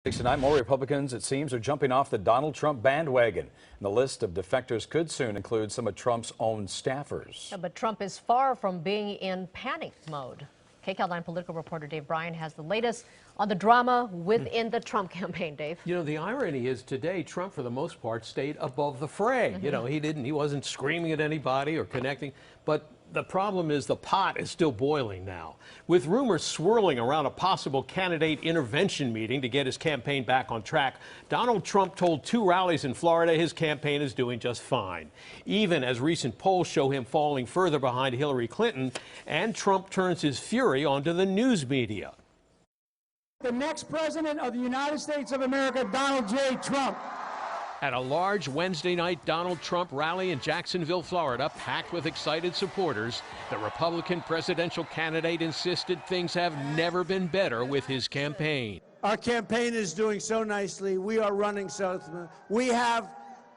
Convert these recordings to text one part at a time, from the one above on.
Tonight, more Republicans, it seems, are jumping off the Donald Trump bandwagon. And the list of defectors could soon include some of Trump's own staffers. Yeah, but Trump is far from being in panic mode. KCAL 9 political reporter Dave Bryan has the latest on the drama within the Trump campaign. Dave. You know, the irony is today, Trump, for the most part, stayed above the fray. You know, he wasn't screaming at anybody or connecting. But the problem is the pot is still boiling now, with rumors swirling around a possible candidate intervention meeting to get his campaign back on track. Donald Trump told two rallies in Florida his campaign is doing just fine, even as recent polls show him falling further behind Hillary Clinton, and Trump turns his fury onto the news media. The next president of the United States of America, Donald J. Trump. At a large Wednesday night Donald Trump rally in Jacksonville, Florida, packed with excited supporters, the Republican presidential candidate insisted things have never been better with his campaign. Our campaign is doing so nicely. We are running so. We have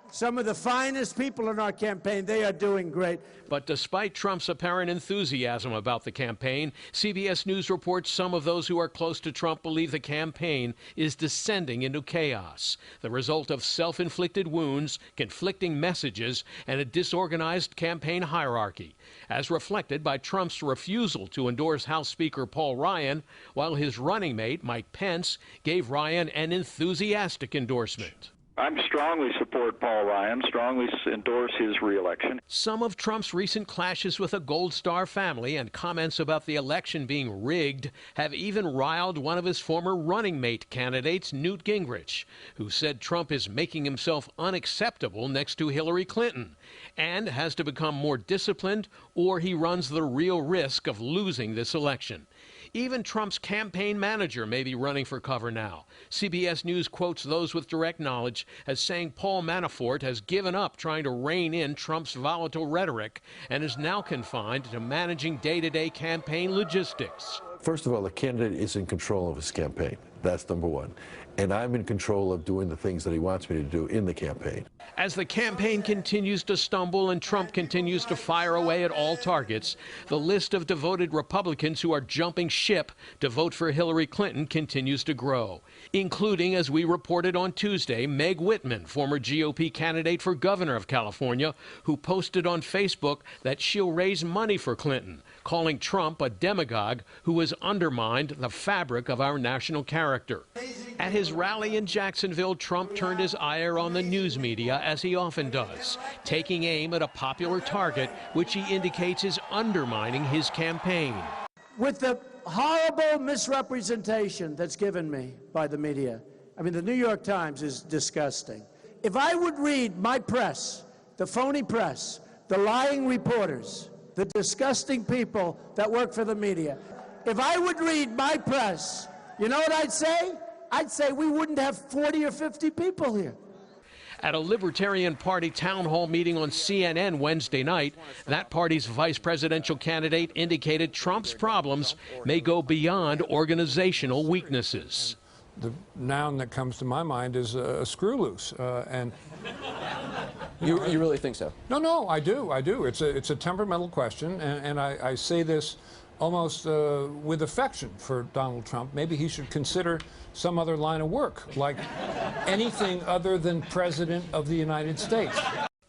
some of the finest people in our campaign. They are doing great. But despite Trump's apparent enthusiasm about the campaign, CBS News reports some of those who are close to Trump believe the campaign is descending into chaos, the result of self-inflicted wounds, conflicting messages, and a disorganized campaign hierarchy, as reflected by Trump's refusal to endorse House Speaker Paul Ryan, while his running mate, Mike Pence, gave Ryan an enthusiastic endorsement. I strongly support Paul Ryan, strongly endorse his reelection. Some of Trump's recent clashes with the Gold Star family and comments about the election being rigged have even riled one of his former running mate candidates, Newt Gingrich, who said Trump is making himself unacceptable next to Hillary Clinton and has to become more disciplined, or he runs the real risk of losing this election. Even Trump's campaign manager may be running for cover now. CBS News quotes those with direct knowledge as saying Paul Manafort has given up trying to rein in Trump's volatile rhetoric and is now confined to managing day-to-day campaign logistics. First of all, the candidate is in control of his campaign. That's number one. And I'm in control of doing the things that he wants me to do in the campaign. As the campaign continues to stumble and Trump continues to fire away at all targets, the list of devoted Republicans who are jumping ship to vote for Hillary Clinton continues to grow, including, as we reported on Tuesday, Meg Whitman, former GOP candidate for governor of California, who posted on Facebook that she'll raise money for Clinton, calling Trump a demagogue who has undermined the fabric of our national character. At his rally in Jacksonville, Trump turned his ire on the news media, as he often does, taking aim at a popular target, which he indicates is undermining his campaign. With the horrible misrepresentation that's given me by the media, I mean, the New York Times is disgusting. If I would read my press, the phony press, the lying reporters, the disgusting people that work for the media, if I would read my press, you know what I'd say? I'd say we wouldn't have 40 or 50 people here. At a Libertarian Party town hall meeting on CNN Wednesday night, that party's vice presidential candidate indicated Trump's problems may go beyond organizational weaknesses. The noun that comes to my mind is a screw loose, and you really think so? No, I do. It's a temperamental question, and I say this almost with affection for Donald Trump. Maybe he should consider some other line of work, like anything other than President of the United States.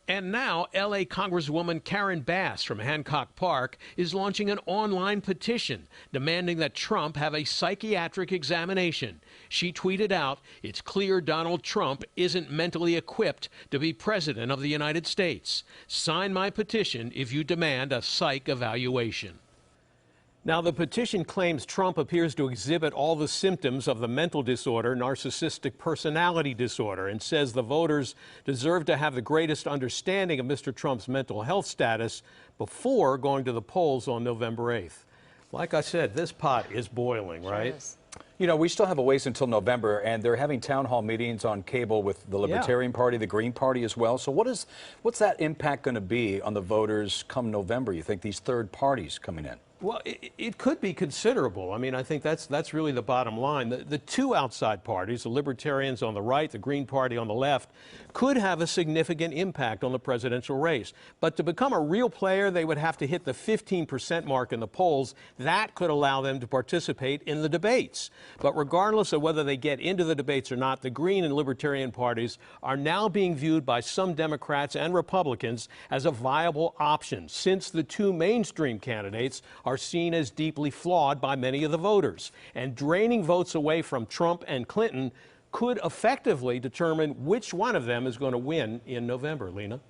And now, L.A. Congresswoman Karen Bass from Hancock Park is launching an online petition demanding that Trump have a psychiatric examination. She tweeted out, "It's clear Donald Trump isn't mentally equipped to be president of the United States. Sign my petition if you demand a psych evaluation." Now, the petition claims Trump appears to exhibit all the symptoms of the mental disorder, narcissistic personality disorder, and says the voters deserve to have the greatest understanding of Mr. Trump's mental health status before going to the polls on November 8th. Like I said, this pot is boiling, right? You know, we still have a ways until November, and they're having town hall meetings on cable with the Libertarian Party, the Green Party as well. So what's that impact going to be on the voters come November, you think, these third parties coming in? Well, it could be considerable. I mean, I think that's really the bottom line. The two outside parties, the Libertarians on the right, the Green Party on the left, could have a significant impact on the presidential race. But to become a real player, they would have to hit the 15% mark in the polls. That could allow them to participate in the debates. But regardless of whether they get into the debates or not, the Green and Libertarian parties are now being viewed by some Democrats and Republicans as a viable option, since the two mainstream candidates are seen as deeply flawed by many of the voters. And draining votes away from Trump and Clinton could effectively determine which one of them is going to win in November, Lena.